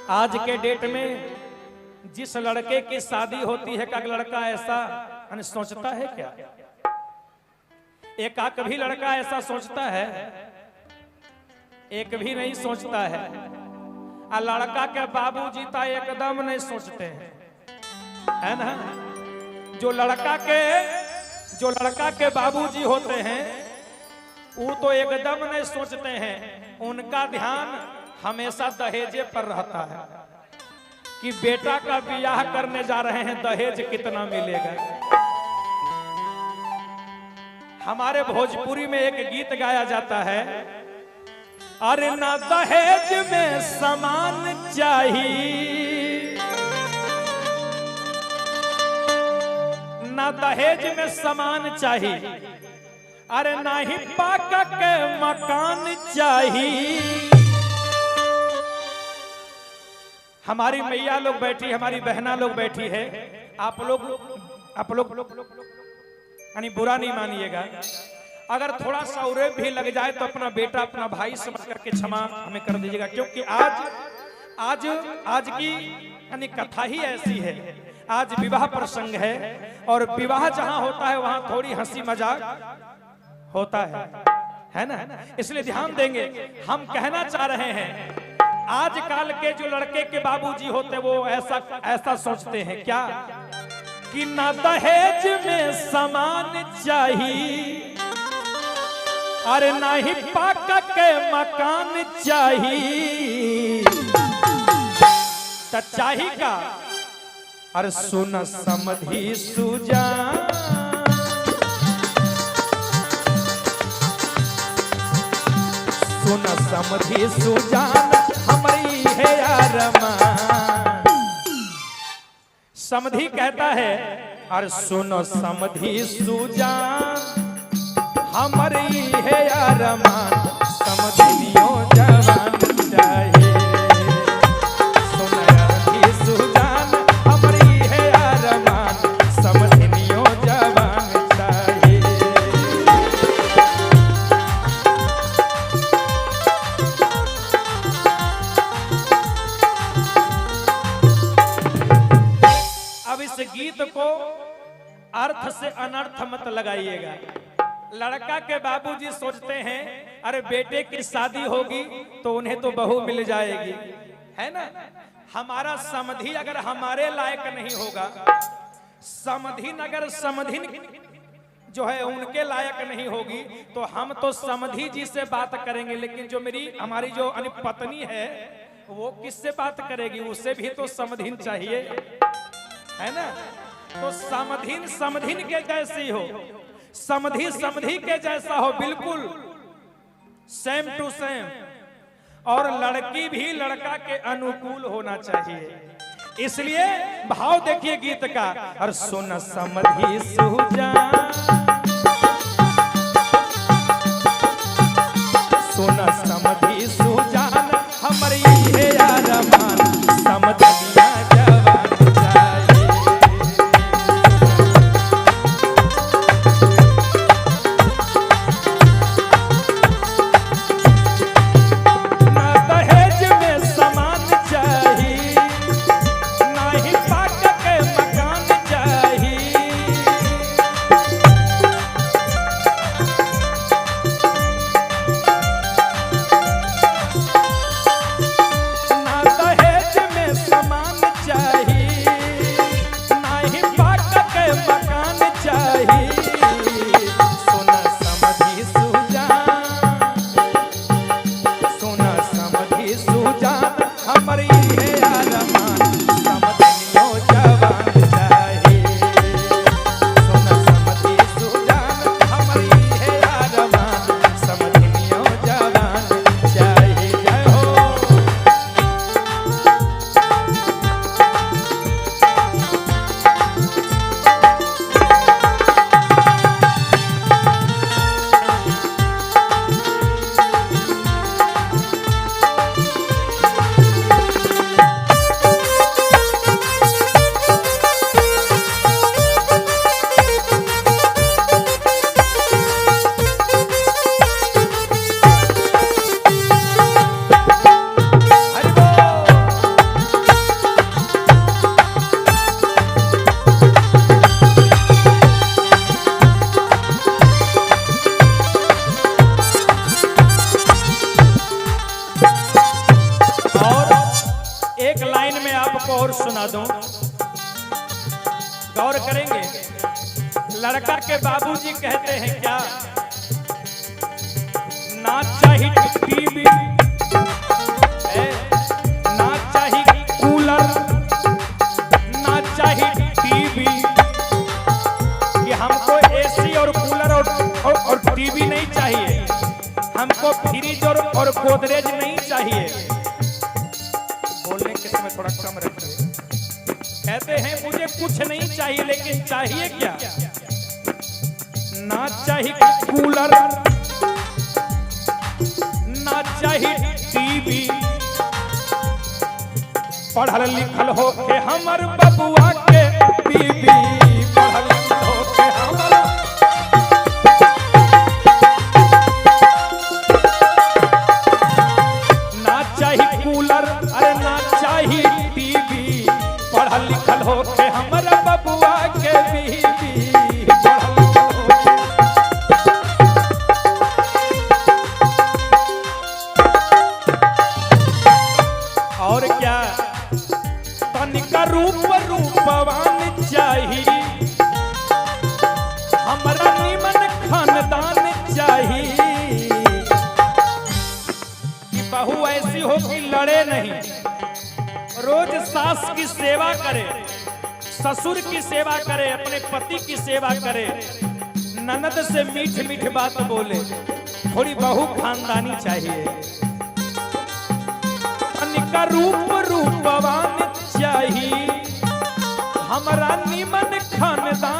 आज के डेट में जिस लड़के की शादी होती है का लड़का ऐसा सोचता है क्या? एक कभी लड़का ऐसा सोचता है? एक भी नहीं सोचता है। और लड़का के बाबूजी तो एकदम नहीं सोचते हैं, है ना? जो लड़का के बाबूजी होते हैं वो तो एकदम नहीं सोचते हैं। उनका ध्यान हमेशा दहेजे पर रहता है कि बेटा का ब्याह करने जा रहे हैं, दहेज कितना मिलेगा। हमारे भोजपुरी में एक गीत गाया जाता है, अरे ना दहेज में सामान चाहिए, ना दहेज में सामान चाहिए, अरे ना ही पाका के मकान चाहिए। हमारी मैया लोग बैठी, हमारी बहना लोग बैठी है। आप लोग यानी बुरा नहीं मानिएगा, अगर थोड़ा सा उरे भी लग जाए तो अपना बेटा अपना भाई समझ करके क्षमा हमें कर दीजिएगा, क्योंकि आज की यानी कथा ही ऐसी है। आज विवाह प्रसंग है और विवाह जहां होता है वहां थोड़ी हंसी मजाक होता है ना? इसलिए ध्यान देंगे। हम कहना चाह रहे हैं आजकल के जो लड़के के बाबूजी होते वो ऐसा सोचते हैं क्या कि ना दहेज में सामान चाहिए, अरे ना ही पाका के मकान चाहिए, तो चाहिए का? अरे सुन समधी सुजान, सुन समधी सुजान हमारी है अरमान। समधी कहता है, अरे सुनो समधी सुजान हमारी है अरमान, समधिनियों जवान चाहिए। समधी सुजान हमारी है अरमान, समधिनियों जवान चाहिए। अब इस गीत को अर्थ से अनर्थ मत लगाइएगा। लड़का के बाबूजी सोचते हैं अरे बेटे की शादी होगी तो उन्हें तो बहू मिल जाएगी, है ना? हमारा समधी अगर हमारे लायक नहीं होगा, समधिन अगर समधिन जो है उनके लायक नहीं होगी तो हम तो समधी जी से बात करेंगे, लेकिन जो हमारी जो पत्नी है वो किससे बात करेगी? उससे भी तो समधिन चाहिए, है ना? तो समधिन के जैसी हो, समधी के जैसा हो, बिल्कुल सेम टू सेम, और लड़की भी लड़का के अनुकूल होना चाहिए। इसलिए भाव देखिए गीत का, और सुन समधी सुजान, सुन समधी सुजान हमारी है अरमान, समधिनिया जवान चाहिए। और सुना दूं, गौर करेंगे। लड़का के बाबूजी कहते हैं क्या, ना चाहिए टीवी, ना चाहिए कूलर, ना चाहिए टीवी, कि हमको एसी और कूलर और टीवी नहीं चाहिए, हमको फ्रिज और गोदरेज नहीं चाहिए। बोलने के समय थोड़ा कम रखिए। कहते हैं मुझे कुछ नहीं चाहिए, लेकिन चाहिए क्या, ना चाहिए कूलर, ना चाहिए टीवी, पढ़ल लिखल हो के हमर बबुआ के बीबी, पढ़ल लिखल हो के हमर, ना चाहिए कूलर, अरे ना चाहिए टीवी, पढ़ल लिखल हो के हमर बबुआ के बीबी, पढ़ल लिखल हो के। और क्या, तनिका रूपवान चाहिए, हमरा निमन खानदान चाहिए, कि बहू ऐसी हो कि लड़े नहीं, रोज सास की सेवा करे, ससुर की सेवा करे, अपने पति की सेवा करे, ननद से मीठ मीठ बात बोले, थोड़ी बहू खानदानी चाहिए। तनिका रूपवान चाहिए, हमरा निमन खानदान